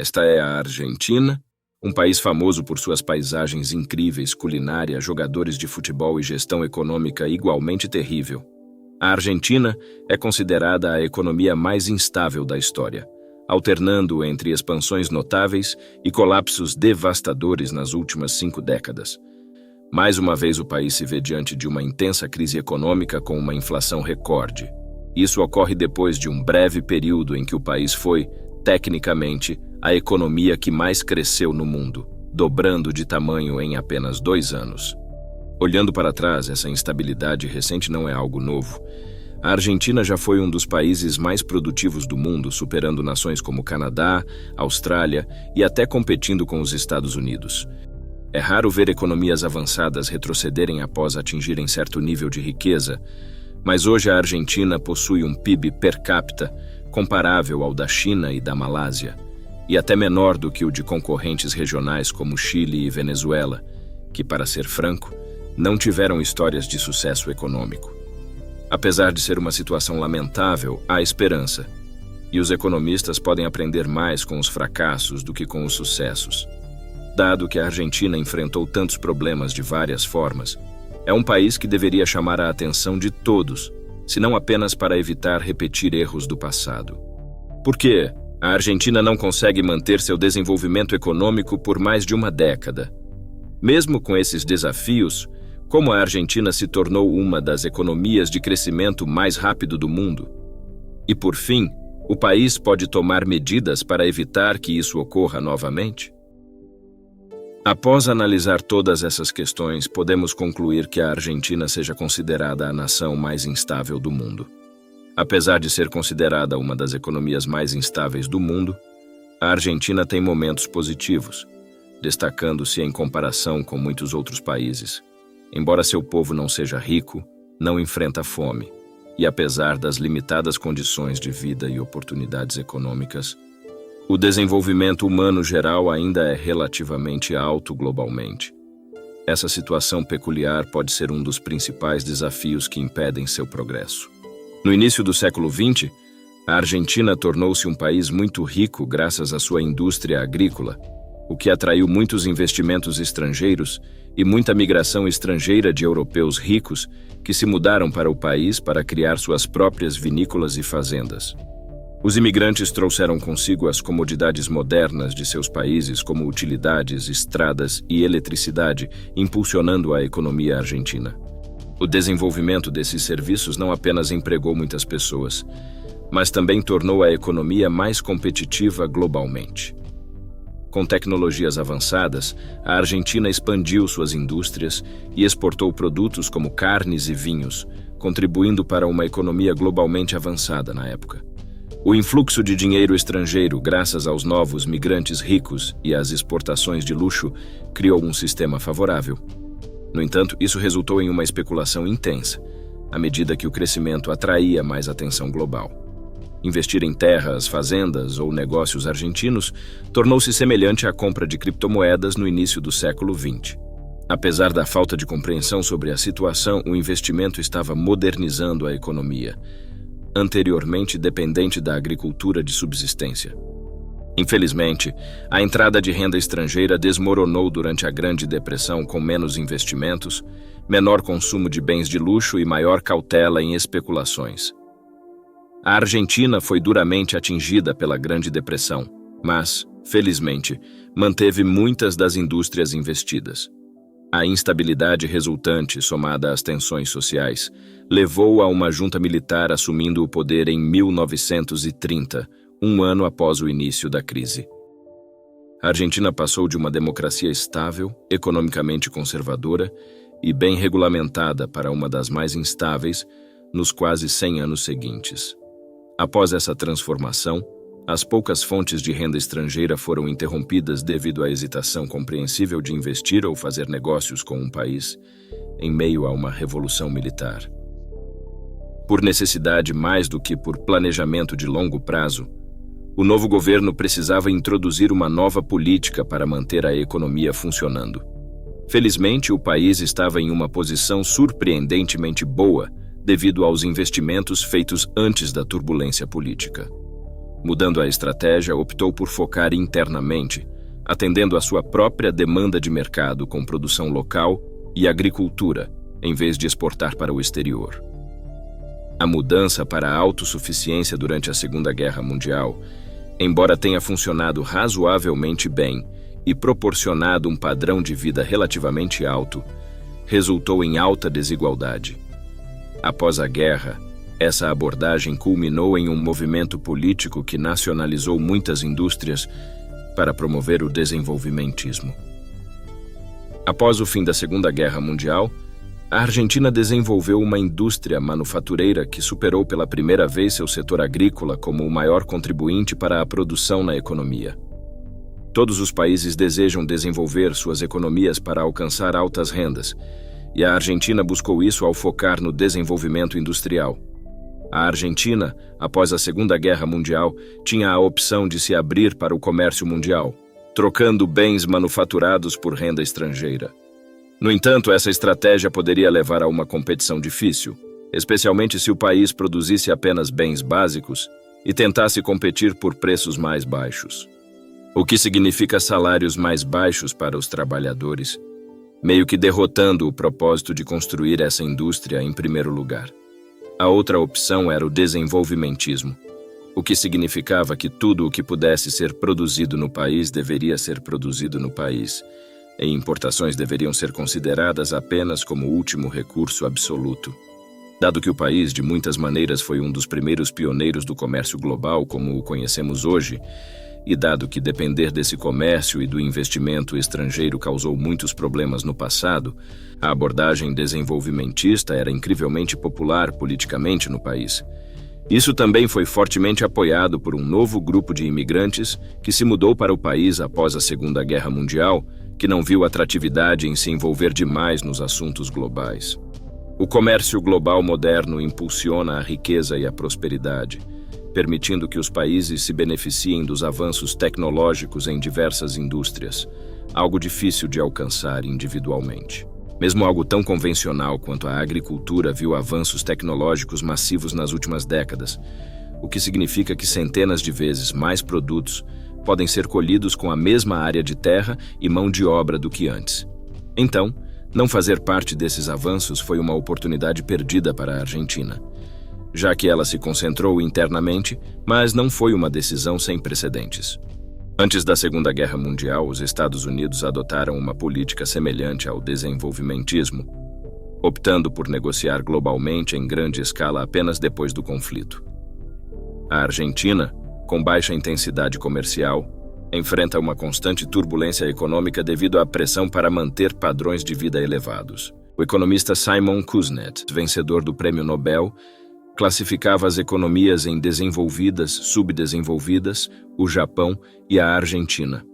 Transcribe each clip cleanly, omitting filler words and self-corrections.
Esta é a Argentina, um país famoso por suas paisagens incríveis, culinária, jogadores de futebol e gestão econômica igualmente terrível. A Argentina é considerada a economia mais instável da história, alternando entre expansões notáveis e colapsos devastadores nas últimas 5 décadas. Mais uma vez o país se vê diante de uma intensa crise econômica com uma inflação recorde. Isso ocorre depois de um breve período em que o país foi, tecnicamente, a economia que mais cresceu no mundo, dobrando de tamanho em apenas 2 anos. Olhando para trás, essa instabilidade recente não é algo novo. A Argentina já foi um dos países mais produtivos do mundo, superando nações como Canadá, Austrália e até competindo com os Estados Unidos. É raro ver economias avançadas retrocederem após atingirem certo nível de riqueza, mas hoje a Argentina possui um PIB per capita comparável ao da China e da Malásia, e até menor do que o de concorrentes regionais como Chile e Venezuela, que, para ser franco, não tiveram histórias de sucesso econômico. Apesar de ser uma situação lamentável, há esperança, e os economistas podem aprender mais com os fracassos do que com os sucessos. Dado que a Argentina enfrentou tantos problemas de várias formas, é um país que deveria chamar a atenção de todos, se não apenas para evitar repetir erros do passado. Por quê? A Argentina não consegue manter seu desenvolvimento econômico por mais de uma década. Mesmo com esses desafios, como a Argentina se tornou uma das economias de crescimento mais rápido do mundo? E por fim, o país pode tomar medidas para evitar que isso ocorra novamente? Após analisar todas essas questões, podemos concluir que a Argentina seja considerada a nação mais instável do mundo. Apesar de ser considerada uma das economias mais instáveis do mundo, a Argentina tem momentos positivos, destacando-se em comparação com muitos outros países. Embora seu povo não seja rico, não enfrenta fome, e apesar das limitadas condições de vida e oportunidades econômicas, o desenvolvimento humano geral ainda é relativamente alto globalmente. Essa situação peculiar pode ser um dos principais desafios que impedem seu progresso. No início do século XX, a Argentina tornou-se um país muito rico graças à sua indústria agrícola, o que atraiu muitos investimentos estrangeiros e muita migração estrangeira de europeus ricos que se mudaram para o país para criar suas próprias vinícolas e fazendas. Os imigrantes trouxeram consigo as comodidades modernas de seus países, como utilidades, estradas e eletricidade, impulsionando a economia argentina. O desenvolvimento desses serviços não apenas empregou muitas pessoas, mas também tornou a economia mais competitiva globalmente. Com tecnologias avançadas, a Argentina expandiu suas indústrias e exportou produtos como carnes e vinhos, contribuindo para uma economia globalmente avançada na época. O influxo de dinheiro estrangeiro, graças aos novos migrantes ricos e às exportações de luxo, criou um sistema favorável. No entanto, isso resultou em uma especulação intensa, à medida que o crescimento atraía mais atenção global. Investir em terras, fazendas ou negócios argentinos tornou-se semelhante à compra de criptomoedas no início do século XX. Apesar da falta de compreensão sobre a situação, o investimento estava modernizando a economia, anteriormente dependente da agricultura de subsistência. Infelizmente, a entrada de renda estrangeira desmoronou durante a Grande Depressão com menos investimentos, menor consumo de bens de luxo e maior cautela em especulações. A Argentina foi duramente atingida pela Grande Depressão, mas, felizmente, manteve muitas das indústrias investidas. A instabilidade resultante, somada às tensões sociais, levou a uma junta militar assumindo o poder em 1930, um ano após o início da crise. A Argentina passou de uma democracia estável, economicamente conservadora e bem regulamentada para uma das mais instáveis nos quase 100 anos seguintes. Após essa transformação, as poucas fontes de renda estrangeira foram interrompidas devido à hesitação compreensível de investir ou fazer negócios com um país em meio a uma revolução militar. Por necessidade mais do que por planejamento de longo prazo, o novo governo precisava introduzir uma nova política para manter a economia funcionando. Felizmente, o país estava em uma posição surpreendentemente boa devido aos investimentos feitos antes da turbulência política. Mudando a estratégia, optou por focar internamente, atendendo à sua própria demanda de mercado com produção local e agricultura, em vez de exportar para o exterior. A mudança para a autossuficiência durante a Segunda Guerra Mundial, embora tenha funcionado razoavelmente bem e proporcionado um padrão de vida relativamente alto, resultou em alta desigualdade. Após a guerra, essa abordagem culminou em um movimento político que nacionalizou muitas indústrias para promover o desenvolvimentismo. Após o fim da Segunda Guerra Mundial, a Argentina desenvolveu uma indústria manufatureira que superou pela primeira vez seu setor agrícola como o maior contribuinte para a produção na economia. Todos os países desejam desenvolver suas economias para alcançar altas rendas, e a Argentina buscou isso ao focar no desenvolvimento industrial. A Argentina, após a Segunda Guerra Mundial, tinha a opção de se abrir para o comércio mundial, trocando bens manufaturados por renda estrangeira. No entanto, essa estratégia poderia levar a uma competição difícil, especialmente se o país produzisse apenas bens básicos e tentasse competir por preços mais baixos. O que significa salários mais baixos para os trabalhadores, meio que derrotando o propósito de construir essa indústria em primeiro lugar. A outra opção era o desenvolvimentismo, o que significava que tudo o que pudesse ser produzido no país deveria ser produzido no país, e importações deveriam ser consideradas apenas como último recurso absoluto. Dado que o país, de muitas maneiras, foi um dos primeiros pioneiros do comércio global como o conhecemos hoje, e dado que depender desse comércio e do investimento estrangeiro causou muitos problemas no passado, a abordagem desenvolvimentista era incrivelmente popular politicamente no país. Isso também foi fortemente apoiado por um novo grupo de imigrantes que se mudou para o país após a Segunda Guerra Mundial, que não viu atratividade em se envolver demais nos assuntos globais. O comércio global moderno impulsiona a riqueza e a prosperidade, permitindo que os países se beneficiem dos avanços tecnológicos em diversas indústrias, algo difícil de alcançar individualmente. Mesmo algo tão convencional quanto a agricultura viu avanços tecnológicos massivos nas últimas décadas, o que significa que centenas de vezes mais produtos podem ser colhidos com a mesma área de terra e mão de obra do que antes. Então, não fazer parte desses avanços foi uma oportunidade perdida para a Argentina, já que ela se concentrou internamente, mas não foi uma decisão sem precedentes. Antes da Segunda Guerra Mundial, os Estados Unidos adotaram uma política semelhante ao desenvolvimentismo, optando por negociar globalmente em grande escala apenas depois do conflito. A Argentina, com baixa intensidade comercial, enfrenta uma constante turbulência econômica devido à pressão para manter padrões de vida elevados. O economista Simon Kuznets, vencedor do Prêmio Nobel, classificava as economias em desenvolvidas, subdesenvolvidas, o Japão e a Argentina.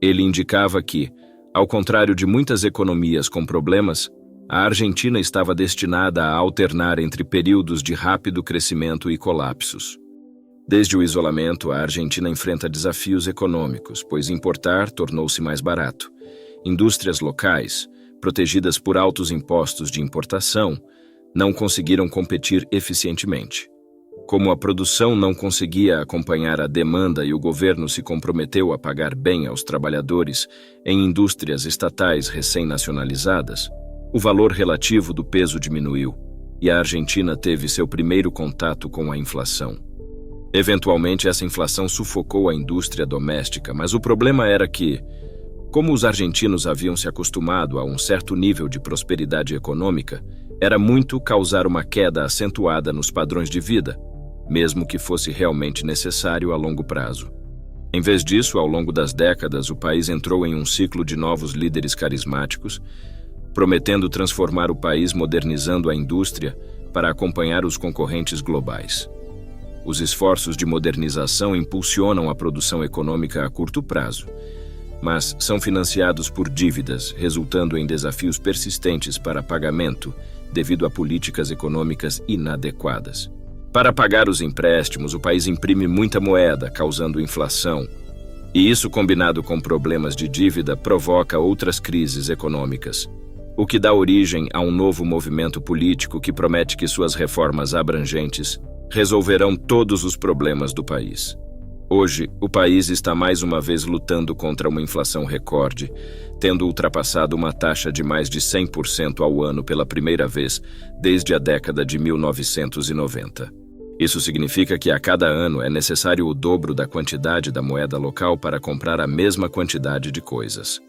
Ele indicava que, ao contrário de muitas economias com problemas, a Argentina estava destinada a alternar entre períodos de rápido crescimento e colapsos. Desde o isolamento, a Argentina enfrenta desafios econômicos, pois importar tornou-se mais barato. Indústrias locais, protegidas por altos impostos de importação, não conseguiram competir eficientemente. Como a produção não conseguia acompanhar a demanda e o governo se comprometeu a pagar bem aos trabalhadores em indústrias estatais recém-nacionalizadas, o valor relativo do peso diminuiu e a Argentina teve seu primeiro contato com a inflação. Eventualmente, essa inflação sufocou a indústria doméstica, mas o problema era que, como os argentinos haviam se acostumado a um certo nível de prosperidade econômica, era muito causar uma queda acentuada nos padrões de vida, mesmo que fosse realmente necessário a longo prazo. Em vez disso, ao longo das décadas, o país entrou em um ciclo de novos líderes carismáticos, prometendo transformar o país modernizando a indústria para acompanhar os concorrentes globais. Os esforços de modernização impulsionam a produção econômica a curto prazo, mas são financiados por dívidas, resultando em desafios persistentes para pagamento devido a políticas econômicas inadequadas. Para pagar os empréstimos, o país imprime muita moeda, causando inflação, e isso, combinado com problemas de dívida, provoca outras crises econômicas, o que dá origem a um novo movimento político que promete que suas reformas abrangentes resolverão todos os problemas do país. Hoje, o país está mais uma vez lutando contra uma inflação recorde, tendo ultrapassado uma taxa de mais de 100% ao ano pela primeira vez desde a década de 1990. Isso significa que a cada ano é necessário o dobro da quantidade da moeda local para comprar a mesma quantidade de coisas.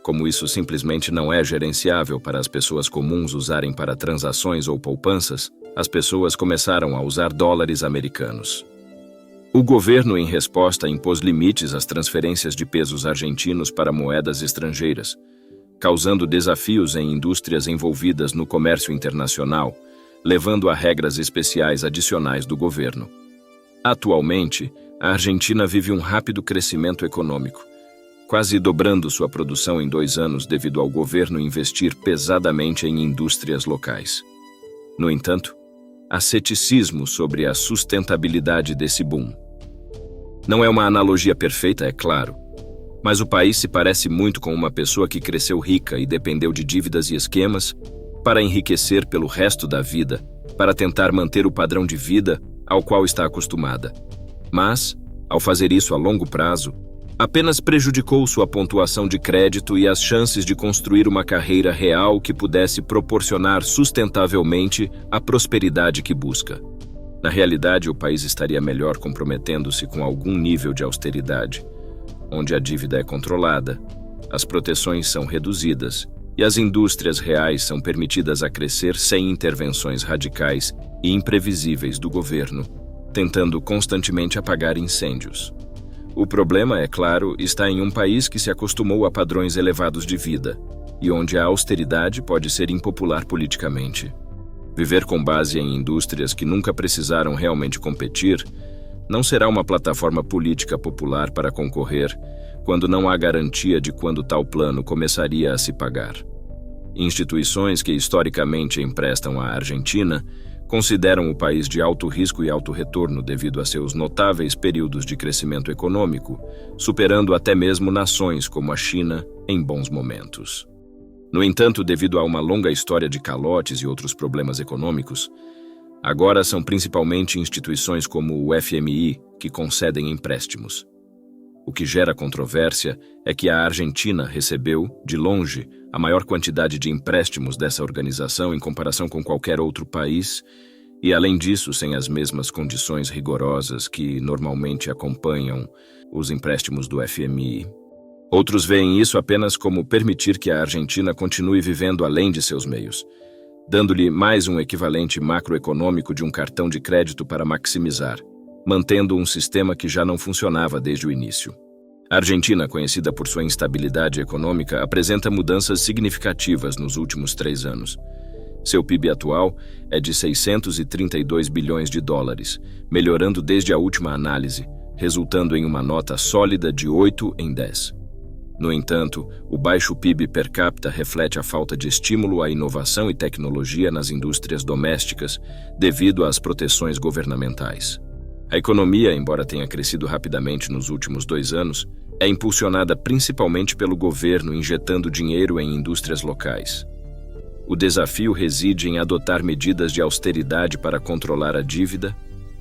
Como isso simplesmente não é gerenciável para as pessoas comuns usarem para transações ou poupanças, as pessoas começaram a usar dólares americanos. O governo, em resposta, impôs limites às transferências de pesos argentinos para moedas estrangeiras, causando desafios em indústrias envolvidas no comércio internacional, levando a regras especiais adicionais do governo. Atualmente, a Argentina vive um rápido crescimento econômico, quase dobrando sua produção em 2 anos devido ao governo investir pesadamente em indústrias locais. No entanto, há ceticismo sobre a sustentabilidade desse boom. Não é uma analogia perfeita, é claro, mas o país se parece muito com uma pessoa que cresceu rica e dependeu de dívidas e esquemas para enriquecer pelo resto da vida, para tentar manter o padrão de vida ao qual está acostumada. Mas, ao fazer isso a longo prazo, apenas prejudicou sua pontuação de crédito e as chances de construir uma carreira real que pudesse proporcionar sustentavelmente a prosperidade que busca. Na realidade, o país estaria melhor comprometendo-se com algum nível de austeridade, onde a dívida é controlada, as proteções são reduzidas e as indústrias reais são permitidas a crescer sem intervenções radicais e imprevisíveis do governo, tentando constantemente apagar incêndios. O problema, é claro, está em um país que se acostumou a padrões elevados de vida e onde a austeridade pode ser impopular politicamente. Viver com base em indústrias que nunca precisaram realmente competir não será uma plataforma política popular para concorrer quando não há garantia de quando tal plano começaria a se pagar. Instituições que historicamente emprestam à Argentina consideram o país de alto risco e alto retorno devido a seus notáveis períodos de crescimento econômico, superando até mesmo nações como a China em bons momentos. No entanto, devido a uma longa história de calotes e outros problemas econômicos, agora são principalmente instituições como o FMI que concedem empréstimos. O que gera controvérsia é que a Argentina recebeu, de longe, a maior quantidade de empréstimos dessa organização em comparação com qualquer outro país, e além disso, sem as mesmas condições rigorosas que normalmente acompanham os empréstimos do FMI. Outros veem isso apenas como permitir que a Argentina continue vivendo além de seus meios, dando-lhe mais um equivalente macroeconômico de um cartão de crédito para maximizar, mantendo um sistema que já não funcionava desde o início. A Argentina, conhecida por sua instabilidade econômica, apresenta mudanças significativas nos últimos 3 anos. Seu PIB atual é de 632 bilhões de dólares, melhorando desde a última análise, resultando em uma nota sólida de 8 em 10. No entanto, o baixo PIB per capita reflete a falta de estímulo à inovação e tecnologia nas indústrias domésticas devido às proteções governamentais. A economia, embora tenha crescido rapidamente nos últimos 2 anos, é impulsionada principalmente pelo governo injetando dinheiro em indústrias locais. O desafio reside em adotar medidas de austeridade para controlar a dívida,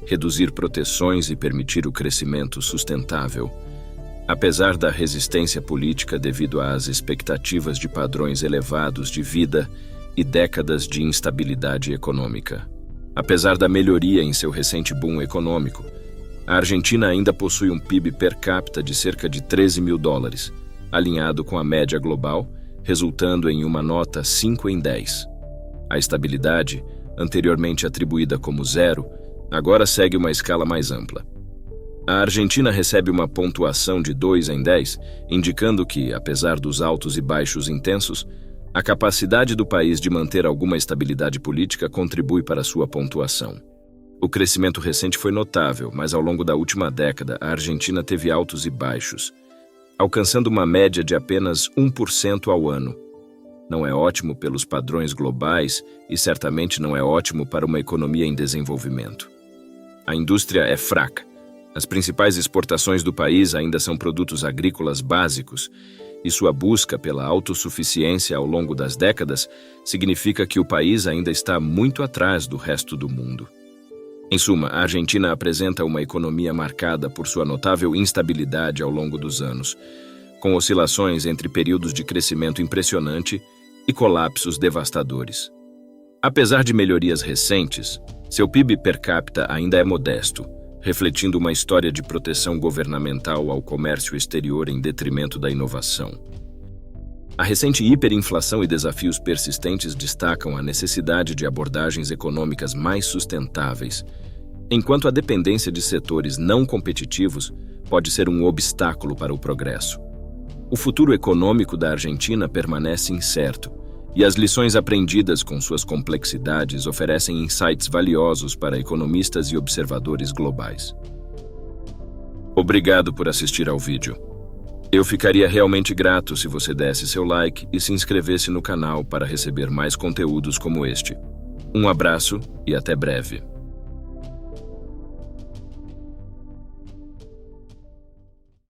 reduzir proteções e permitir o crescimento sustentável. Apesar da resistência política devido às expectativas de padrões elevados de vida e décadas de instabilidade econômica. Apesar da melhoria em seu recente boom econômico, a Argentina ainda possui um PIB per capita de cerca de 13 mil dólares, alinhado com a média global, resultando em uma nota 5 em 10. A estabilidade, anteriormente atribuída como 0, agora segue uma escala mais ampla. A Argentina recebe uma pontuação de 2 em 10, indicando que, apesar dos altos e baixos intensos, a capacidade do país de manter alguma estabilidade política contribui para sua pontuação. O crescimento recente foi notável, mas ao longo da última década, a Argentina teve altos e baixos, alcançando uma média de apenas 1% ao ano. Não é ótimo pelos padrões globais e certamente não é ótimo para uma economia em desenvolvimento. A indústria é fraca. As principais exportações do país ainda são produtos agrícolas básicos, e sua busca pela autossuficiência ao longo das décadas significa que o país ainda está muito atrás do resto do mundo. Em suma, a Argentina apresenta uma economia marcada por sua notável instabilidade ao longo dos anos, com oscilações entre períodos de crescimento impressionante e colapsos devastadores. Apesar de melhorias recentes, seu PIB per capita ainda é modesto, refletindo uma história de proteção governamental ao comércio exterior em detrimento da inovação. A recente hiperinflação e desafios persistentes destacam a necessidade de abordagens econômicas mais sustentáveis, enquanto a dependência de setores não competitivos pode ser um obstáculo para o progresso. O futuro econômico da Argentina permanece incerto, e as lições aprendidas com suas complexidades oferecem insights valiosos para economistas e observadores globais. Obrigado por assistir ao vídeo. Eu ficaria realmente grato se você desse seu like e se inscrevesse no canal para receber mais conteúdos como este. Um abraço e até breve.